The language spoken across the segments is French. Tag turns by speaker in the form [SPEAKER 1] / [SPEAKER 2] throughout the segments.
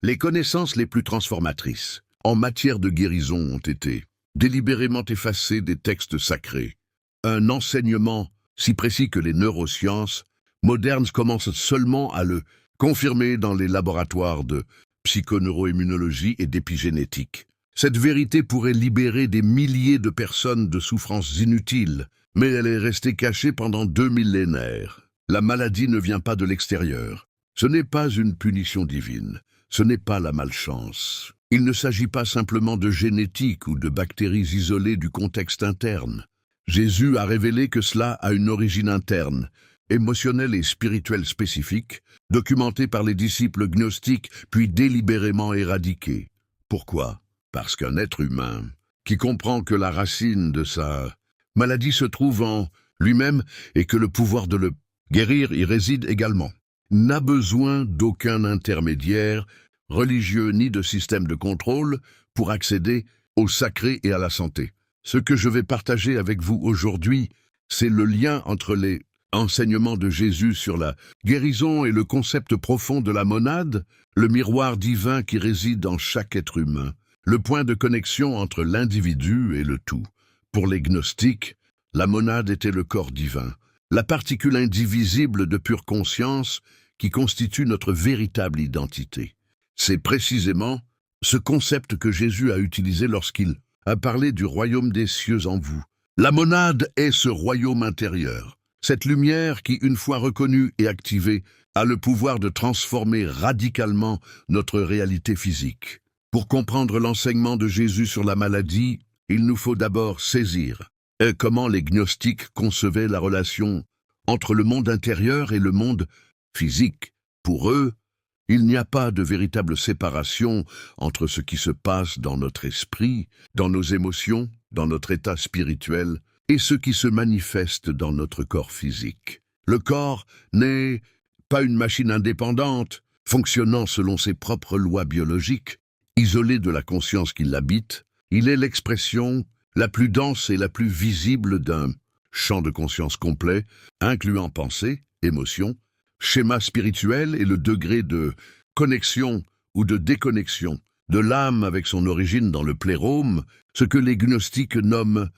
[SPEAKER 1] Les connaissances les plus transformatrices en matière de guérison ont été délibérément effacées des textes sacrés. Un enseignement si précis que les neurosciences modernes commencent seulement à le confirmer dans les laboratoires de psychoneuroimmunologie et d'épigénétique. Cette vérité pourrait libérer des milliers de personnes de souffrances inutiles, mais elle est restée cachée pendant 2 millénaires. La maladie ne vient pas de l'extérieur. Ce n'est pas une punition divine. Ce n'est pas la malchance. Il ne s'agit pas simplement de génétique ou de bactéries isolées du contexte interne. Jésus a révélé que cela a une origine interne, émotionnelle et spirituelle spécifique, documentée par les disciples gnostiques puis délibérément éradiquée. Pourquoi? Parce qu'un être humain, qui comprend que la racine de sa maladie se trouve en lui-même et que le pouvoir de le guérir y réside également, n'a besoin d'aucun intermédiaire religieux ni de système de contrôle pour accéder au sacré et à la santé. Ce que je vais partager avec vous aujourd'hui, c'est le lien entre les enseignements de Jésus sur la guérison et le concept profond de la monade, le miroir divin qui réside en chaque être humain, le point de connexion entre l'individu et le tout. Pour les gnostiques, la monade était le corps divin, la particule indivisible de pure conscience qui constitue notre véritable identité. C'est précisément ce concept que Jésus a utilisé lorsqu'il a parlé du royaume des cieux en vous. La monade est ce royaume intérieur, cette lumière qui, une fois reconnue et activée, a le pouvoir de transformer radicalement notre réalité physique. Pour comprendre l'enseignement de Jésus sur la maladie, il nous faut d'abord saisir comment les gnostiques concevaient la relation entre le monde intérieur et le monde physique. Pour eux, il n'y a pas de véritable séparation entre ce qui se passe dans notre esprit, dans nos émotions, dans notre état spirituel, et ce qui se manifeste dans notre corps physique. Le corps n'est pas une machine indépendante, fonctionnant selon ses propres lois biologiques, isolé de la conscience qui l'habite. Il est l'expression la plus dense et la plus visible d'un champ de conscience complet, incluant pensée, émotion, schéma spirituel et le degré de connexion ou de déconnexion de l'âme avec son origine dans le plérôme, ce que les gnostiques nomment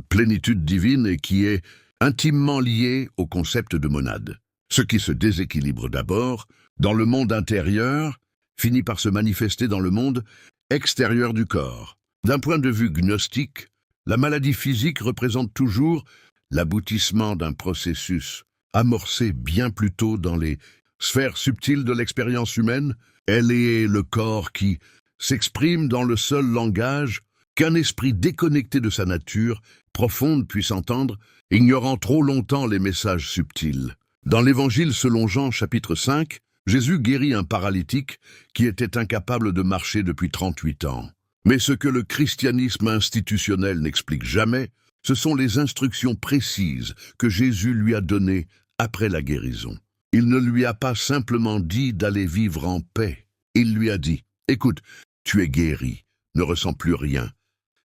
[SPEAKER 1] plénitude divine et qui est intimement lié au concept de monade. Ce qui se déséquilibre d'abord dans le monde intérieur finit par se manifester dans le monde extérieur du corps. D'un point de vue gnostique, la maladie physique représente toujours l'aboutissement d'un processus amorcée bien plus tôt dans les sphères subtiles de l'expérience humaine. Elle est le corps qui s'exprime dans le seul langage qu'un esprit déconnecté de sa nature profonde puisse entendre, ignorant trop longtemps les messages subtils. Dans l'Évangile selon Jean, chapitre 5, Jésus guérit un paralytique qui était incapable de marcher depuis 38 ans. Mais ce que le christianisme institutionnel n'explique jamais, ce sont les instructions précises que Jésus lui a données après la guérison. Il ne lui a pas simplement dit d'aller vivre en paix. Il lui a dit « Écoute, tu es guéri, ne ressens plus rien.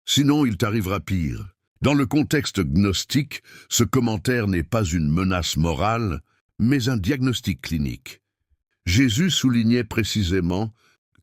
[SPEAKER 1] Sinon, il t'arrivera pire. » Dans le contexte gnostique, ce commentaire n'est pas une menace morale, mais un diagnostic clinique. Jésus soulignait précisément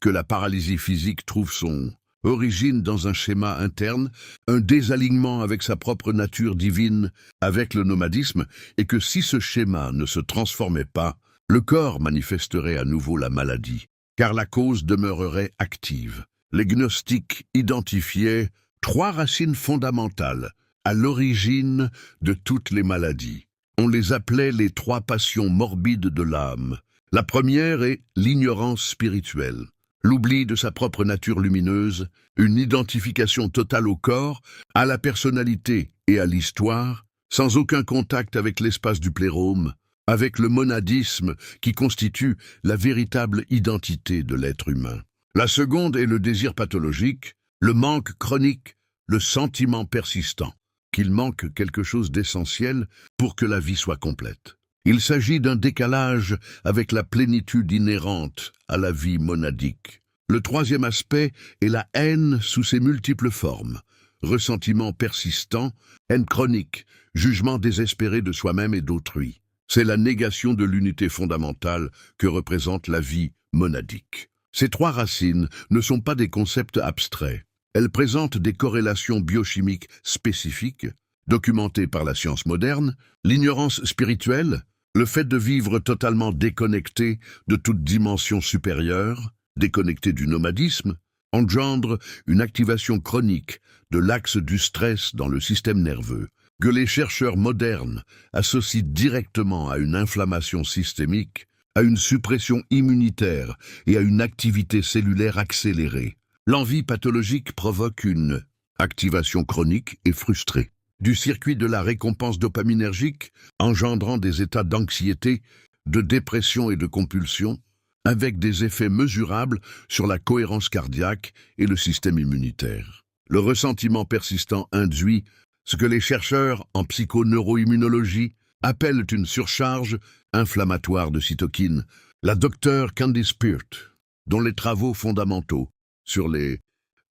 [SPEAKER 1] que la paralysie physique trouve son origine dans un schéma interne, un désalignement avec sa propre nature divine, avec le nomadisme, et que si ce schéma ne se transformait pas, le corps manifesterait à nouveau la maladie, car la cause demeurerait active. Les gnostiques identifiaient 3 racines fondamentales à l'origine de toutes les maladies. On les appelait les 3 passions morbides de l'âme. La première est l'ignorance spirituelle. L'oubli de sa propre nature lumineuse, une identification totale au corps, à la personnalité et à l'histoire, sans aucun contact avec l'espace du plérôme, avec le monadisme qui constitue la véritable identité de l'être humain. La seconde est le désir pathologique, le manque chronique, le sentiment persistant, qu'il manque quelque chose d'essentiel pour que la vie soit complète. Il s'agit d'un décalage avec la plénitude inhérente à la vie monadique. Le troisième aspect est la haine sous ses multiples formes. Ressentiment persistant, haine chronique, jugement désespéré de soi-même et d'autrui. C'est la négation de l'unité fondamentale que représente la vie monadique. Ces trois racines ne sont pas des concepts abstraits. Elles présentent des corrélations biochimiques spécifiques, documentées par la science moderne, l'ignorance spirituelle, le fait de vivre totalement déconnecté de toute dimension supérieure, déconnecté du nomadisme, engendre une activation chronique de l'axe du stress dans le système nerveux, que les chercheurs modernes associent directement à une inflammation systémique, à une suppression immunitaire et à une activité cellulaire accélérée. L'envie pathologique provoque une activation chronique et frustrée du circuit de la récompense dopaminergique, engendrant des états d'anxiété, de dépression et de compulsion, avec des effets mesurables sur la cohérence cardiaque et le système immunitaire. Le ressentiment persistant induit ce que les chercheurs en psychoneuroimmunologie appellent une surcharge inflammatoire de cytokines. La docteure Candice Peart, dont les travaux fondamentaux sur les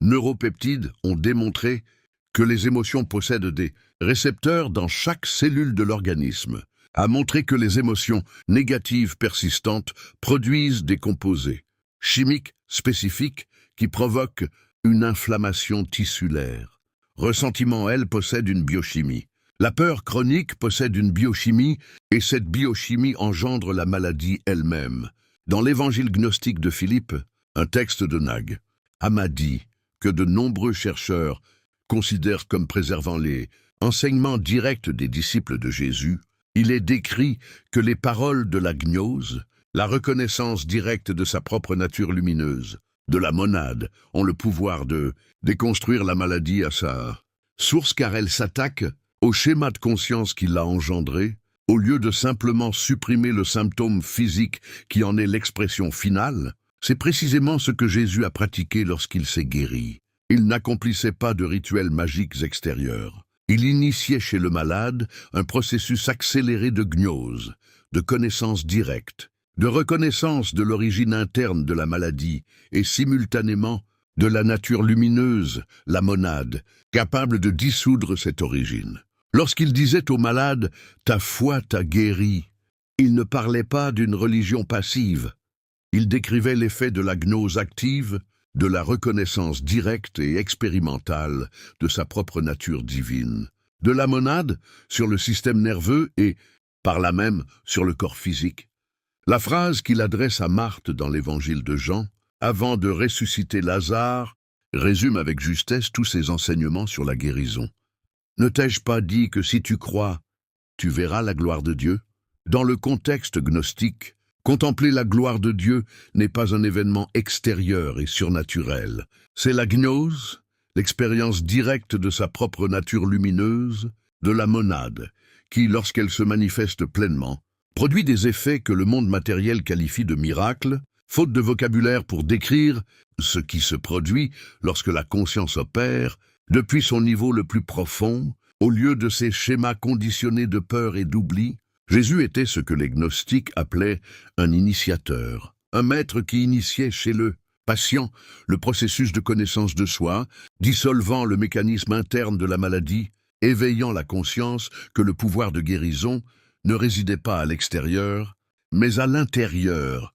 [SPEAKER 1] neuropeptides ont démontré que les émotions possèdent des récepteurs dans chaque cellule de l'organisme, a montré que les émotions négatives persistantes produisent des composés chimiques spécifiques qui provoquent une inflammation tissulaire. Ressentiment, elle, possède une biochimie. La peur chronique possède une biochimie et cette biochimie engendre la maladie elle-même. Dans l'évangile gnostique de Philippe, un texte de Nag, m'a dit que de nombreux chercheurs considèrent comme préservant les enseignements directs des disciples de Jésus. Il est décrit que les paroles de la gnose, la reconnaissance directe de sa propre nature lumineuse, de la monade, ont le pouvoir de déconstruire la maladie à sa source car elle s'attaque au schéma de conscience qui l'a engendré, au lieu de simplement supprimer le symptôme physique qui en est l'expression finale. C'est précisément ce que Jésus a pratiqué lorsqu'il s'est guéri. Il n'accomplissait pas de rituels magiques extérieurs. Il initiait chez le malade un processus accéléré de gnose, de connaissance directe, de reconnaissance de l'origine interne de la maladie et simultanément de la nature lumineuse, la monade, capable de dissoudre cette origine. Lorsqu'il disait au malade « ta foi t'a guéri », il ne parlait pas d'une religion passive. Il décrivait l'effet de la gnose active, de la reconnaissance directe et expérimentale de sa propre nature divine, de la monade sur le système nerveux et, par là même, sur le corps physique. La phrase qu'il adresse à Marthe dans l'évangile de Jean, avant de ressusciter Lazare, résume avec justesse tous ses enseignements sur la guérison. Ne t'ai-je pas dit que si tu crois, tu verras la gloire de Dieu? Dans le contexte gnostique, contempler la gloire de Dieu n'est pas un événement extérieur et surnaturel. C'est la gnose, l'expérience directe de sa propre nature lumineuse, de la monade, qui, lorsqu'elle se manifeste pleinement, produit des effets que le monde matériel qualifie de miracles, faute de vocabulaire pour décrire ce qui se produit lorsque la conscience opère, depuis son niveau le plus profond, au lieu de ces schémas conditionnés de peur et d'oubli. Jésus était ce que les gnostiques appelaient un initiateur, un maître qui initiait chez le patient le processus de connaissance de soi, dissolvant le mécanisme interne de la maladie, éveillant la conscience que le pouvoir de guérison ne résidait pas à l'extérieur, mais à l'intérieur,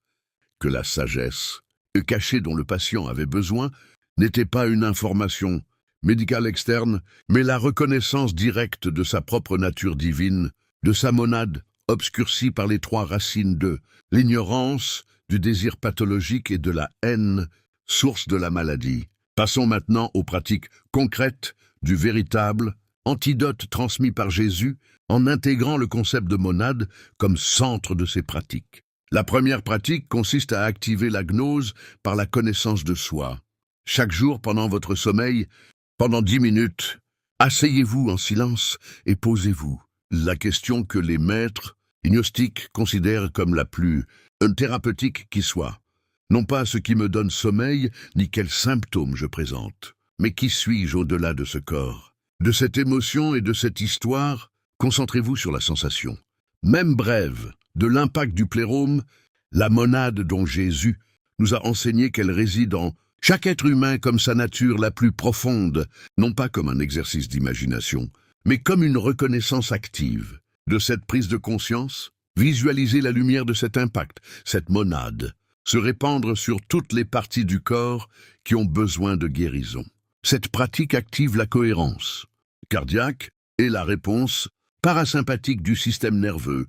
[SPEAKER 1] que la sagesse, cachée dont le patient avait besoin, n'était pas une information médicale externe, mais la reconnaissance directe de sa propre nature divine, de sa monade obscurcie par les trois racines de l'ignorance, du désir pathologique et de la haine, source de la maladie. Passons maintenant aux pratiques concrètes du véritable antidote transmis par Jésus en intégrant le concept de monade comme centre de ses pratiques. La première pratique consiste à activer la gnose par la connaissance de soi. Chaque jour pendant votre sommeil, pendant 10 minutes, asseyez-vous en silence et posez-vous la question que les maîtres gnostiques considèrent comme la plus thérapeutique qui soit. Non pas ce qui me donne sommeil, ni quels symptômes je présente, mais qui suis-je au-delà de ce corps? De cette émotion et de cette histoire, concentrez-vous sur la sensation. Même brève, de l'impact du plérome, la monade dont Jésus nous a enseigné qu'elle réside en chaque être humain comme sa nature la plus profonde, non pas comme un exercice d'imagination, mais comme une reconnaissance active. De cette prise de conscience, visualisez la lumière de cet impact, cette monade, se répandre sur toutes les parties du corps qui ont besoin de guérison. Cette pratique active la cohérence cardiaque et la réponse parasympathique du système nerveux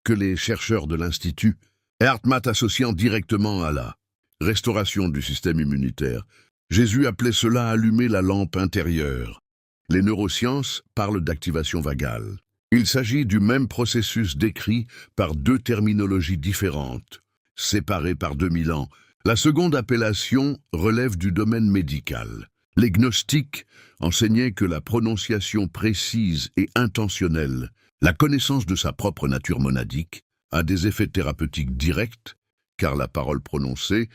[SPEAKER 1] que les chercheurs de l'Institut HeartMath associant directement à la restauration du système immunitaire. Jésus appelait cela allumer la lampe intérieure. Les neurosciences parlent d'activation vagale. Il s'agit du même processus décrit par deux terminologies différentes, séparées par 2000 ans. La seconde appellation relève du domaine médical. Les gnostiques enseignaient que la prononciation précise et intentionnelle, la connaissance de sa propre nature monadique, a des effets thérapeutiques directs, car la parole prononcée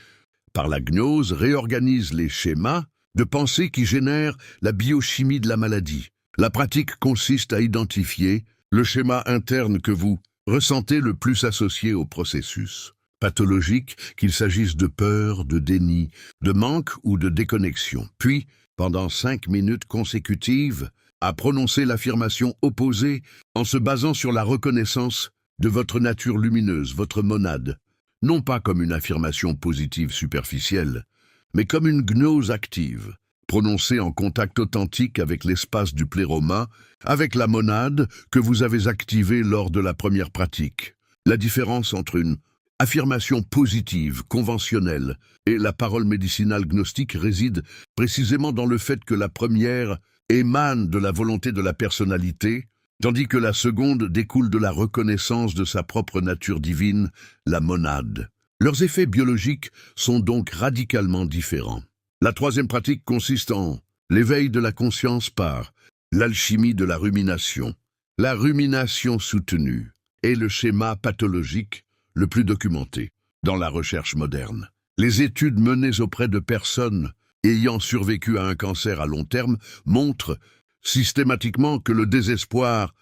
[SPEAKER 1] par la gnose réorganise les schémas de pensée qui génèrent la biochimie de la maladie. La pratique consiste à identifier le schéma interne que vous ressentez le plus associé au processus pathologique, qu'il s'agisse de peur, de déni, de manque ou de déconnexion. Puis, pendant 5 minutes consécutives, à prononcer l'affirmation opposée en se basant sur la reconnaissance de votre nature lumineuse, votre monade, non pas comme une affirmation positive superficielle, mais comme une gnose active, prononcée en contact authentique avec l'espace du pléroma, avec la monade que vous avez activée lors de la première pratique. La différence entre une affirmation positive, conventionnelle, et la parole médicinale gnostique réside précisément dans le fait que la première émane de la volonté de la personnalité, tandis que la seconde découle de la reconnaissance de sa propre nature divine, la monade. Leurs effets biologiques sont donc radicalement différents. La troisième pratique consiste en l'éveil de la conscience par l'alchimie de la rumination. La rumination soutenue est le schéma pathologique le plus documenté dans la recherche moderne. Les études menées auprès de personnes ayant survécu à un cancer à long terme montrent systématiquement que le désespoir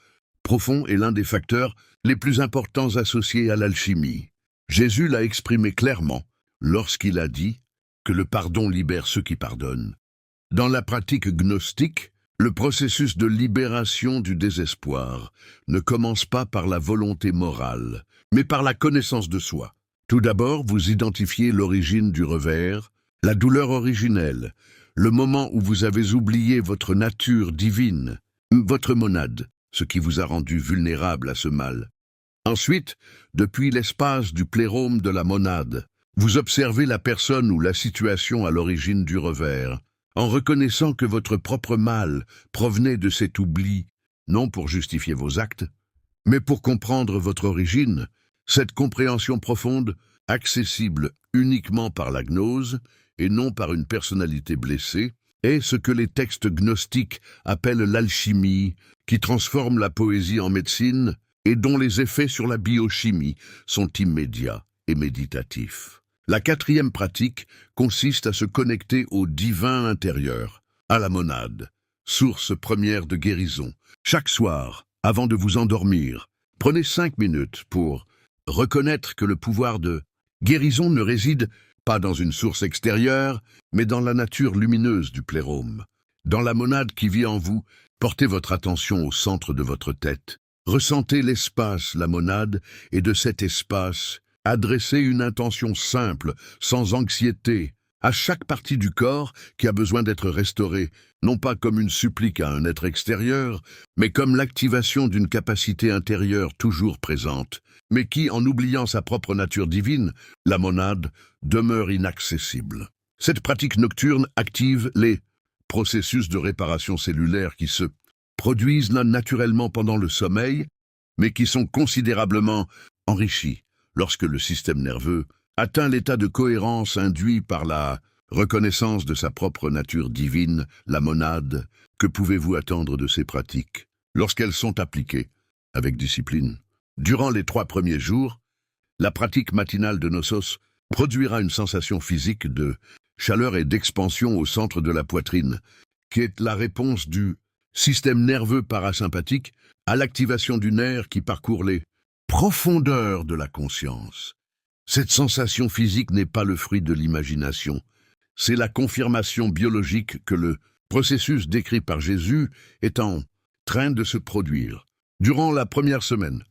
[SPEAKER 1] profond est l'un des facteurs les plus importants associés à l'alchimie. Jésus l'a exprimé clairement lorsqu'il a dit que le pardon libère ceux qui pardonnent. Dans la pratique gnostique, le processus de libération du désespoir ne commence pas par la volonté morale, mais par la connaissance de soi. Tout d'abord, vous identifiez l'origine du revers, la douleur originelle, le moment où vous avez oublié votre nature divine, votre monade, ce qui vous a rendu vulnérable à ce mal. Ensuite, depuis l'espace du plérome de la monade, vous observez la personne ou la situation à l'origine du revers, en reconnaissant que votre propre mal provenait de cet oubli, non pour justifier vos actes, mais pour comprendre votre origine. Cette compréhension profonde, accessible uniquement par la gnose et non par une personnalité blessée, est ce que les textes gnostiques appellent l'alchimie, qui transforme la poésie en médecine et dont les effets sur la biochimie sont immédiats et méditatifs. La quatrième pratique consiste à se connecter au divin intérieur, à la monade, source première de guérison. Chaque soir, avant de vous endormir, prenez 5 minutes pour reconnaître que le pouvoir de guérison ne réside pas dans une source extérieure, mais dans la nature lumineuse du plérome. Dans la monade qui vit en vous, portez votre attention au centre de votre tête. Ressentez l'espace, la monade, et de cet espace, adressez une intention simple, sans anxiété, à chaque partie du corps qui a besoin d'être restaurée, non pas comme une supplique à un être extérieur, mais comme l'activation d'une capacité intérieure toujours présente, mais qui, en oubliant sa propre nature divine, la monade, demeure inaccessible. Cette pratique nocturne active les processus de réparation cellulaire qui se produisent naturellement pendant le sommeil, mais qui sont considérablement enrichis lorsque le système nerveux atteint l'état de cohérence induit par la reconnaissance de sa propre nature divine, la monade. Que pouvez-vous attendre de ces pratiques lorsqu'elles sont appliquées avec discipline? Durant les 3 premiers jours, la pratique matinale de Gnosos produira une sensation physique de chaleur et d'expansion au centre de la poitrine, qui est la réponse du système nerveux parasympathique à l'activation du nerf qui parcourt les profondeurs de la conscience. Cette sensation physique n'est pas le fruit de l'imagination, c'est la confirmation biologique que le processus décrit par Jésus est en train de se produire. Durant la première semaine,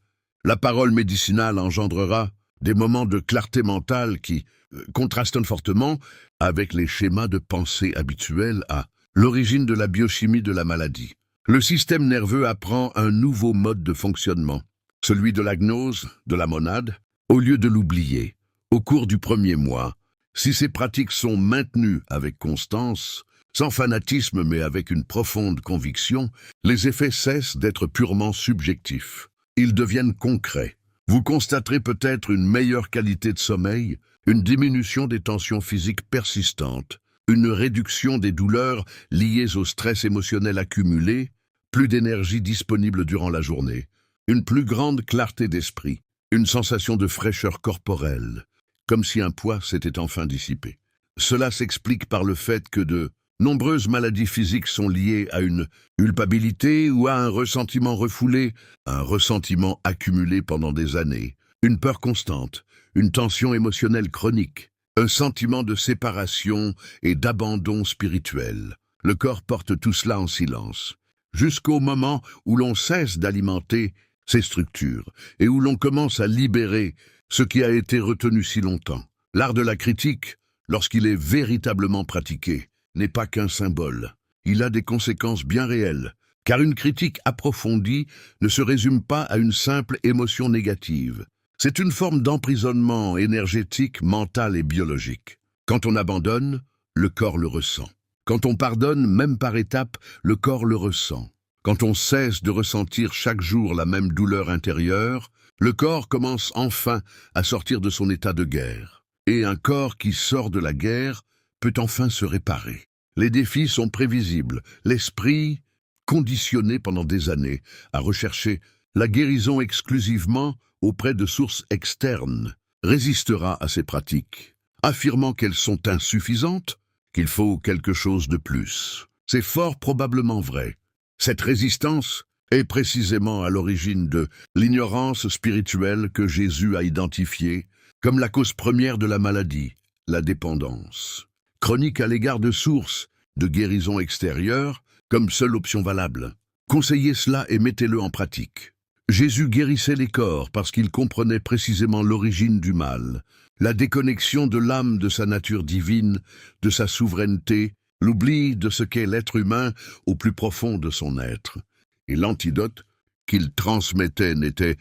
[SPEAKER 1] la parole médicinale engendrera des moments de clarté mentale qui contrastent fortement avec les schémas de pensée habituels à l'origine de la biochimie de la maladie. Le système nerveux apprend un nouveau mode de fonctionnement, celui de la gnose, de la monade, au lieu de l'oublier. Au cours du premier mois, si ces pratiques sont maintenues avec constance, sans fanatisme mais avec une profonde conviction, les effets cessent d'être purement subjectifs. Ils deviennent concrets. Vous constaterez peut-être une meilleure qualité de sommeil, une diminution des tensions physiques persistantes, une réduction des douleurs liées au stress émotionnel accumulé, plus d'énergie disponible durant la journée, une plus grande clarté d'esprit, une sensation de fraîcheur corporelle, comme si un poids s'était enfin dissipé. Cela s'explique par le fait que de nombreuses maladies physiques sont liées à une culpabilité ou à un ressentiment refoulé, un ressentiment accumulé pendant des années, une peur constante, une tension émotionnelle chronique, un sentiment de séparation et d'abandon spirituel. Le corps porte tout cela en silence, jusqu'au moment où l'on cesse d'alimenter ces structures et où l'on commence à libérer ce qui a été retenu si longtemps. L'art de la critique, lorsqu'il est véritablement pratiqué, n'est pas qu'un symbole. Il a des conséquences bien réelles, car une critique approfondie ne se résume pas à une simple émotion négative. C'est une forme d'emprisonnement énergétique, mental et biologique. Quand on abandonne, le corps le ressent. Quand on pardonne, même par étapes, le corps le ressent. Quand on cesse de ressentir chaque jour la même douleur intérieure, le corps commence enfin à sortir de son état de guerre. Et un corps qui sort de la guerre peut enfin se réparer. Les défis sont prévisibles. L'esprit, conditionné pendant des années à rechercher la guérison exclusivement auprès de sources externes, résistera à ces pratiques, affirmant qu'elles sont insuffisantes, qu'il faut quelque chose de plus. C'est fort probablement vrai. Cette résistance est précisément à l'origine de l'ignorance spirituelle que Jésus a identifiée comme la cause première de la maladie, la dépendance. Chronique à l'égard de sources de guérison extérieure comme seule option valable. Conseillez cela et mettez-le en pratique. Jésus guérissait les corps parce qu'il comprenait précisément l'origine du mal, la déconnexion de l'âme de sa nature divine, de sa souveraineté, l'oubli de ce qu'est l'être humain au plus profond de son être. Et l'antidote qu'il transmettait n'était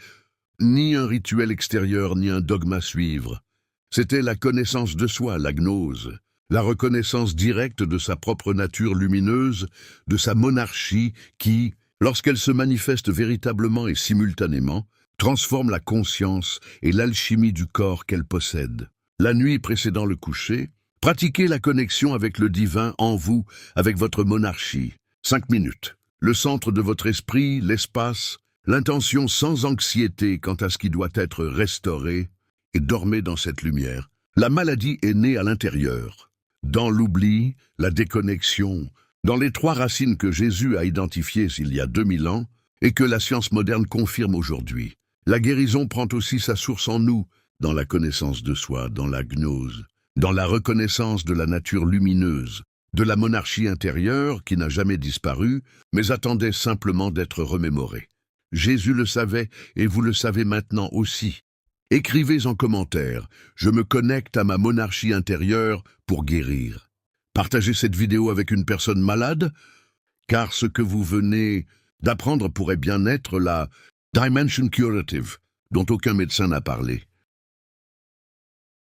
[SPEAKER 1] ni un rituel extérieur ni un dogme à suivre. C'était la connaissance de soi, la gnose, la reconnaissance directe de sa propre nature lumineuse, de sa monarchie qui, lorsqu'elle se manifeste véritablement et simultanément, transforme la conscience et l'alchimie du corps qu'elle possède. La nuit précédant le coucher, pratiquez la connexion avec le divin en vous, avec votre monarchie. 5 minutes. Le centre de votre esprit, l'espace, l'intention sans anxiété quant à ce qui doit être restauré, et dormez dans cette lumière. La maladie est née à l'intérieur. Dans l'oubli, la déconnexion, dans les 3 racines que Jésus a identifiées il y a 2000 ans et que la science moderne confirme aujourd'hui. La guérison prend aussi sa source en nous, dans la connaissance de soi, dans la gnose, dans la reconnaissance de la nature lumineuse, de la monarchie intérieure qui n'a jamais disparu, mais attendait simplement d'être remémorée. Jésus le savait et vous le savez maintenant aussi. Écrivez en commentaire « Je me connecte à ma monarchie intérieure pour guérir ». Partagez cette vidéo avec une personne malade, car ce que vous venez d'apprendre pourrait bien être la Dimension Curative, dont aucun médecin n'a parlé.